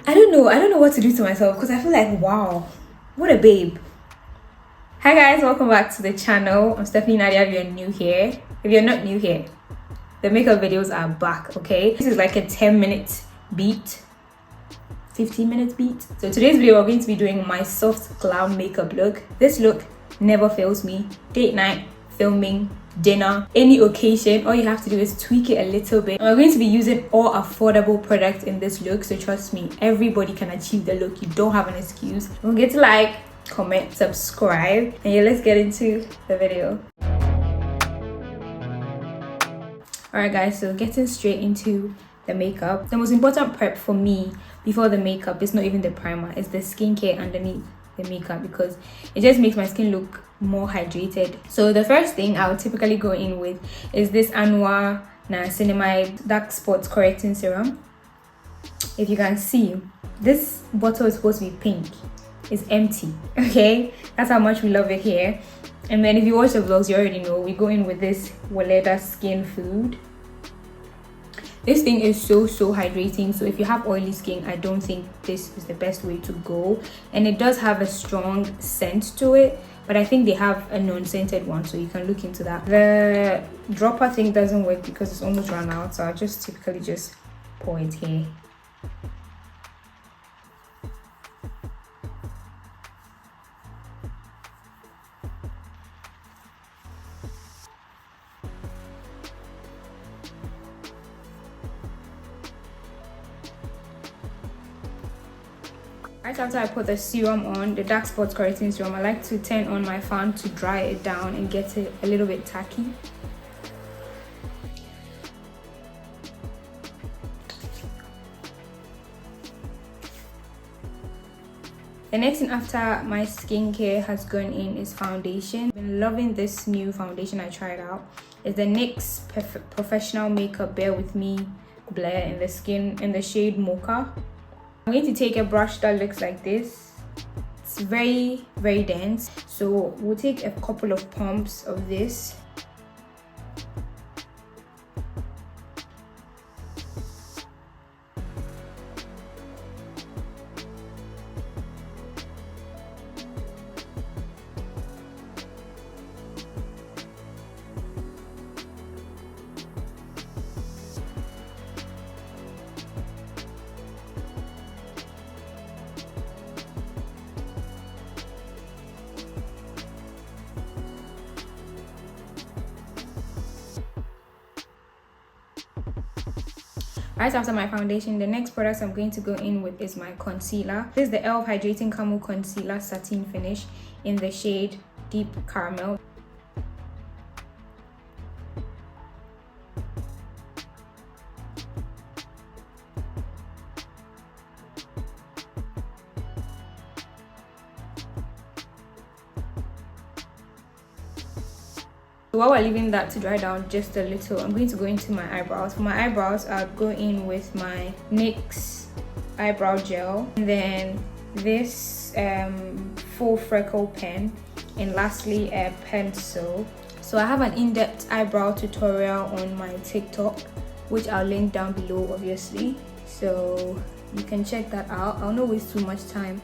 I don't know what to do to myself because I feel like, wow, what a babe. Hi guys, welcome back to the channel. I'm Stephanienadia if you're new here. If you're not new here, the makeup videos are back, okay? This is like a 10-minute beat, 15-minute beat. So today's video, we're going to be doing my soft cloud makeup look. This look never fails me. Date night, filming, dinner, any occasion, all you have to do is tweak it a little bit. And we're going to be using all affordable products in this look, so trust me, everybody can achieve the look. You don't have an excuse. Don't forget to like, comment, subscribe, and yeah, let's get into the video. Alright guys, so getting straight into the makeup. The most important prep for me before the makeup is not even the primer, it's the skincare underneath the makeup, because it just makes my skin look more hydrated. So the first thing I would typically go in with is this Niacinamide dark spots correcting serum. If you can see, this bottle is supposed to be pink. It's empty, okay? That's how much we love it here. And then if you watch the vlogs, you already know we go in with this Waleda Skin Food. This thing is so hydrating, so if you have oily skin, I don't think this is the best way to go. And it does have a strong scent to it, but I think they have a non-scented one, so you can look into that. The dropper thing doesn't work because it's almost run out, so I'll just typically just pour it here. Right after I put the serum on, the dark spots correcting serum, I like to turn on my fan to dry it down and get it a little bit tacky. The next thing after my skincare has gone in is foundation. I've been loving this new foundation I tried out. It's the NYX Professional Makeup Bear With Me Blur in the shade Mocha. I'm going to take a brush that looks like this. It's very dense, so we'll take a couple of pumps of this. Right after my foundation, the next product I'm going to go in with is my concealer. This is the e.l.f. Hydrating Camo Concealer Satin Finish in the shade Deep Caramel. While we're leaving that to dry down just a little, I'm going to go into my eyebrows. For my eyebrows, I'll go in with my NYX eyebrow gel, and then this full freckle pen, and lastly a pencil. So I have an in-depth eyebrow tutorial on my TikTok, which I'll link down below obviously, so you can check that out. I'll not waste too much time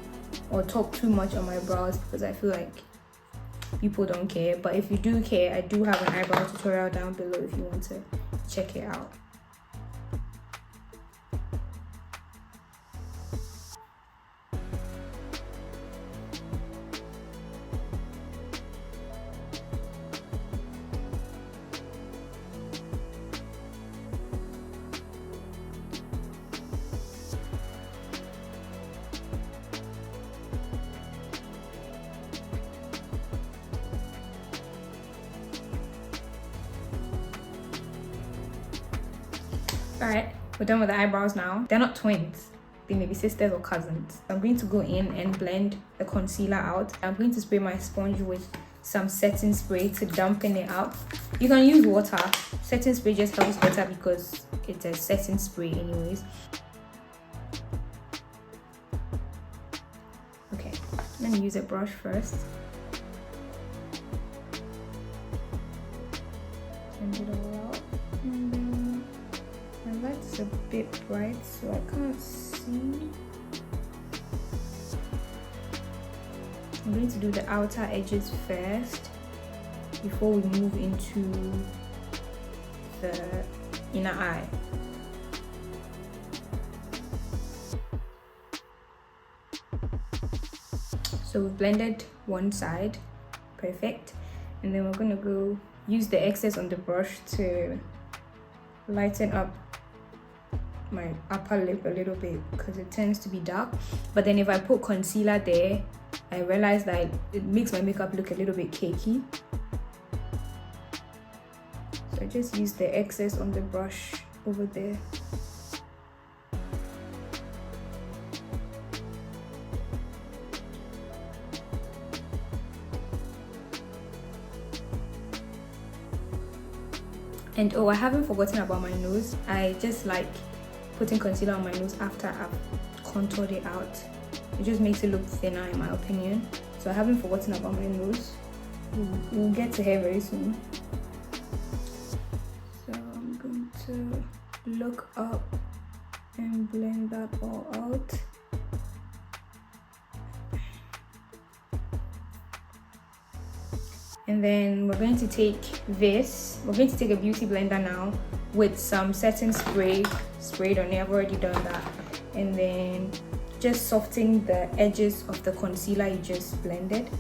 or talk too much on my brows because I feel like people don't care, but if you do care, I do have an eyebrow tutorial down below if you want to check it out. Alright, we're done with the eyebrows now. They're not twins, they may be sisters or cousins. I'm going to go in and blend the concealer out. I'm going to spray my sponge with some setting spray to dampen it up. You can use water. Setting spray just helps better because it's a setting spray anyways. Okay, let me use a brush first. Blend it all out. And then my light's a bit bright, so I can't see. I'm going to do the outer edges first before we move into the inner eye. So we've blended one side, perfect. And then we're gonna go use the excess on the brush to lighten up my upper lip a little bit because it tends to be dark. But then if I put concealer there, I realize that it makes my makeup look a little bit cakey. So I just use the excess on the brush over there. And oh, I haven't forgotten about my nose. I just like putting concealer on my nose after I've contoured it out. It just makes it look thinner in my opinion. So I haven't forgotten about my nose. We'll get to hair very soon. So I'm going to look up and blend that all out. And then we're going to take a beauty blender now with some setting spray sprayed on it. I've already done that. And then just softening the edges of the concealer you just blended.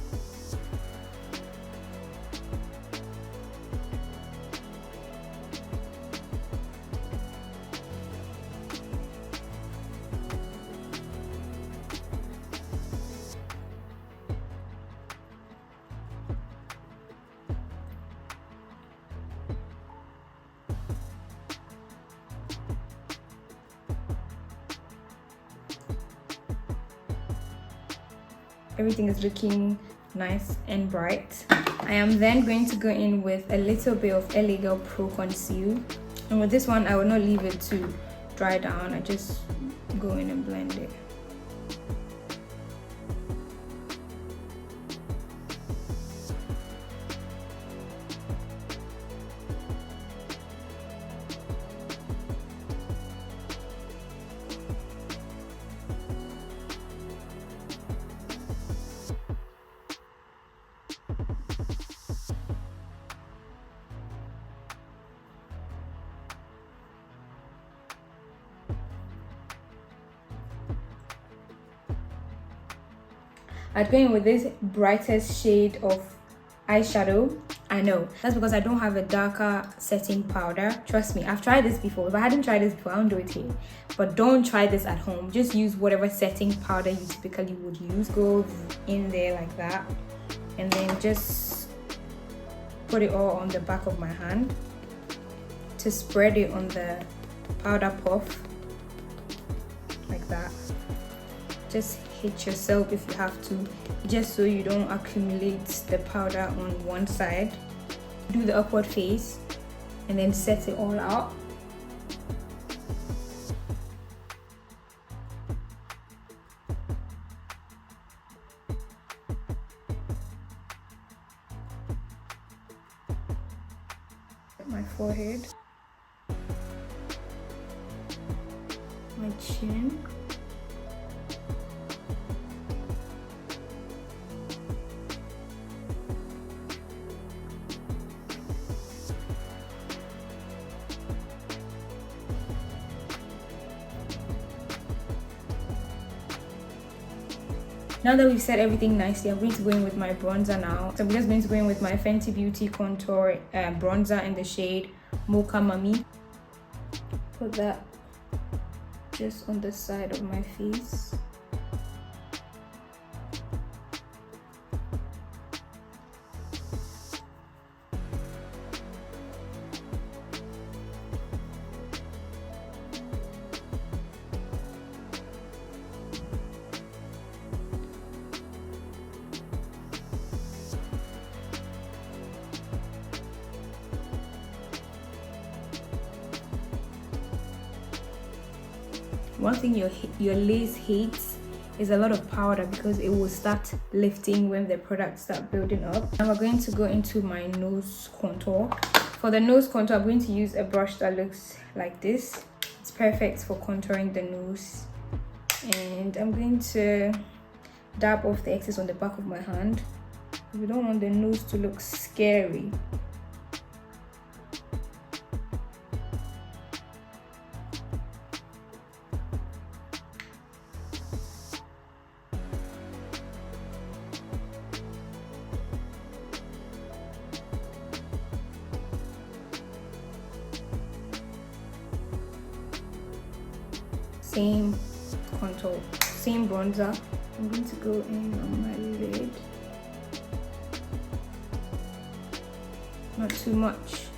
Everything is looking nice and bright. I am then going to go in with a little bit of LA Girl Pro Conceal, and with this one I will not leave it to dry down. I just go in and blend it. I'd go in with this brightest shade of eyeshadow. I know, that's because I don't have a darker setting powder. Trust me, I've tried this before. If I hadn't tried this before, I won't do it here. But don't try this at home. Just use whatever setting powder you typically would use. Go in there like that. And then just put it all on the back of my hand to spread it on the powder puff. Like that. Just hit yourself if you have to, just so you don't accumulate the powder on one side. Do the upward face and then set it all out. My forehead, my chin. Now that we've set everything nicely, I'm going to go in with my bronzer now. So I'm just going to go in with my Fenty Beauty Contour bronzer in the shade Mocha Mummy. Put that just on the side of my face. One thing your lace hates is a lot of powder because it will start lifting when the products start building up. Now we're going to go into my nose contour. For the nose contour, I'm going to use a brush that looks like this. It's perfect for contouring the nose. And I'm going to dab off the excess on the back of my hand. We don't want the nose to look scary. Same contour, same bronzer. I'm going to go in on my lid. Not too much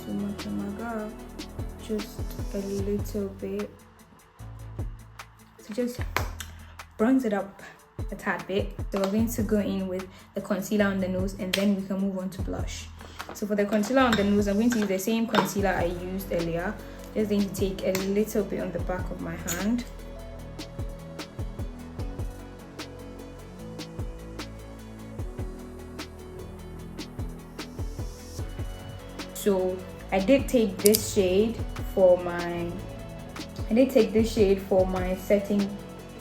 on my brow, just a little bit. So just bronze it up a tad bit. So we're going to go in with the concealer on the nose, and then we can move on to blush. So for the concealer on the nose, I'm going to use the same concealer I used earlier. Just going to take a little bit on the back of my hand. So I did take this shade for my setting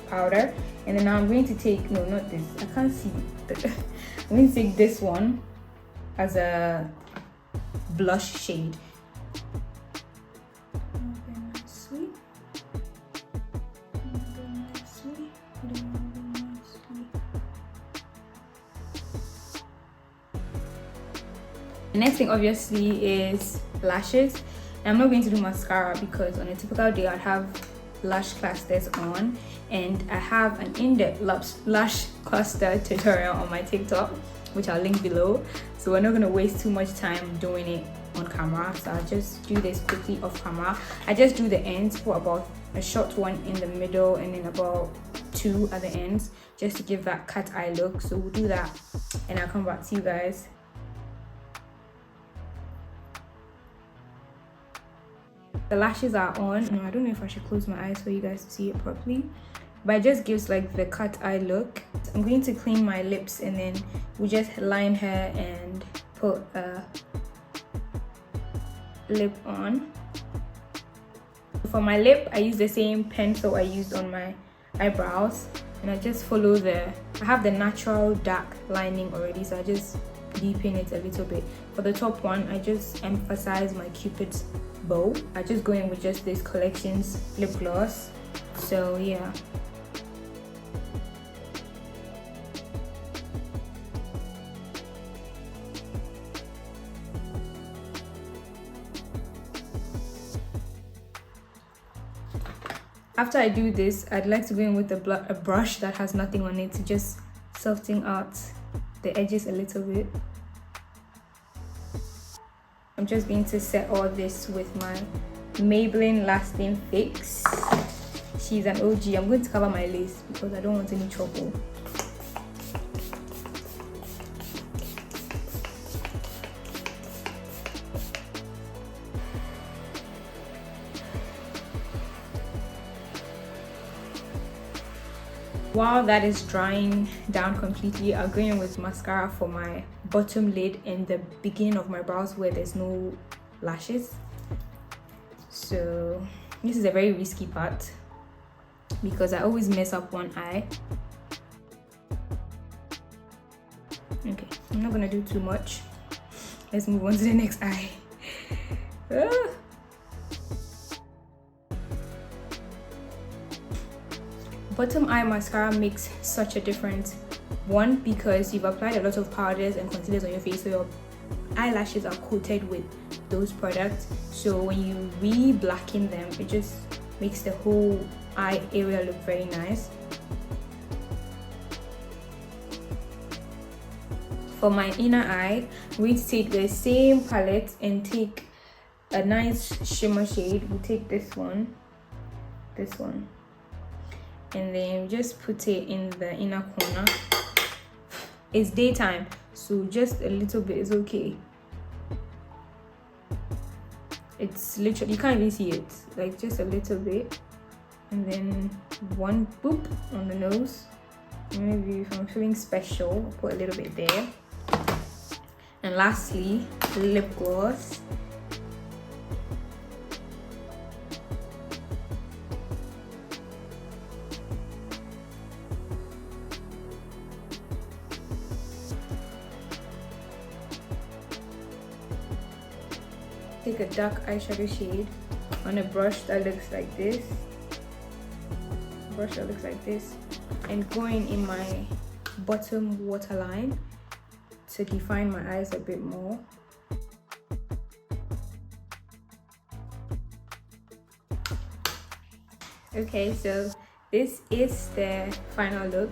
powder, and then now I'm going to take, no, not this, I can't see I'm going to take this one as a blush shade. The next thing obviously is lashes. And I'm not going to do mascara because on a typical day I'd have lash clusters on, and I have an in-depth lash cluster tutorial on my TikTok, which I'll link below. So we're not going to waste too much time doing it on camera, so I'll just do this quickly off camera. I just do the ends, for about a short one in the middle and then about 2 at the ends, just to give that cat eye look. So we'll do that and I'll come back to you guys. The lashes are on. No, I don't know if I should close my eyes for you guys to see it properly, but it just gives like the cat eye look. I'm going to clean my lips, and then we just line her and put a lip on. For my lip, I use the same pencil I used on my eyebrows, and I just follow I have the natural dark lining already, so I just deepen it a little bit. For the top one, I just emphasize my Cupid's bow. I just go in with just this Collections lip gloss. So yeah. After I do this, I'd like to go in with a brush that has nothing on it to just soften out the edges a little bit. I'm just going to set all this with my Maybelline Lasting Fix. She's an OG. I'm going to cover my lace because I don't want any trouble. While that is drying down completely, I'll go in with mascara for my bottom lid and the beginning of my brows where there's no lashes. So this is a very risky part because I always mess up one eye. Okay, I'm not gonna do too much. Let's move on to the next eye. Bottom eye mascara makes such a difference. One, because you've applied a lot of powders and concealers on your face, so your eyelashes are coated with those products. So when you re-blacken them, it just makes the whole eye area look very nice. For my inner eye, I'm going to take the same palette and take a nice shimmer shade. We'll take this one, and then just put it in the inner corner. It's daytime, so just a little bit is okay. It's literally, you can't even see it, like just a little bit, and then one boop on the nose. Maybe if I'm feeling special, I'll put a little bit there. And lastly, lip gloss. take a dark eyeshadow shade on a brush that looks like this. And going in my bottom waterline to define my eyes a bit more. Okay, so this is the final look.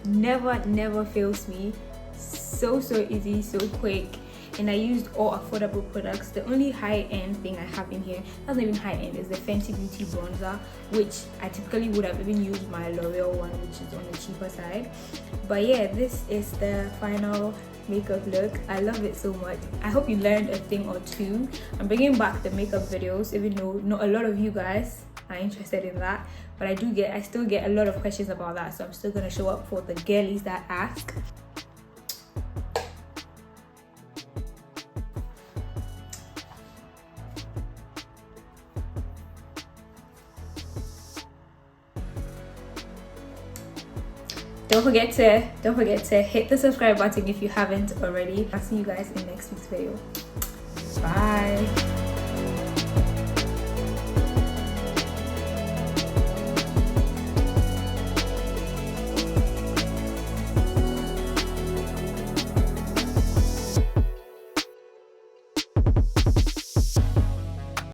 Never fails me. So easy, so quick, and I used all affordable products. The only high-end thing I have in here, that's not even high-end, is the Fenty Beauty bronzer, which I typically would have even used my L'Oreal one, which is on the cheaper side. But yeah, this is the final makeup look. I love it so much. I hope you learned a thing or two. I'm bringing back the makeup videos, even though not a lot of you guys are interested in that, but I still get a lot of questions about that, so I'm still gonna show up for the girlies that ask. Don't forget to hit the subscribe button if you haven't already. I'll see you guys in next week's video. Bye.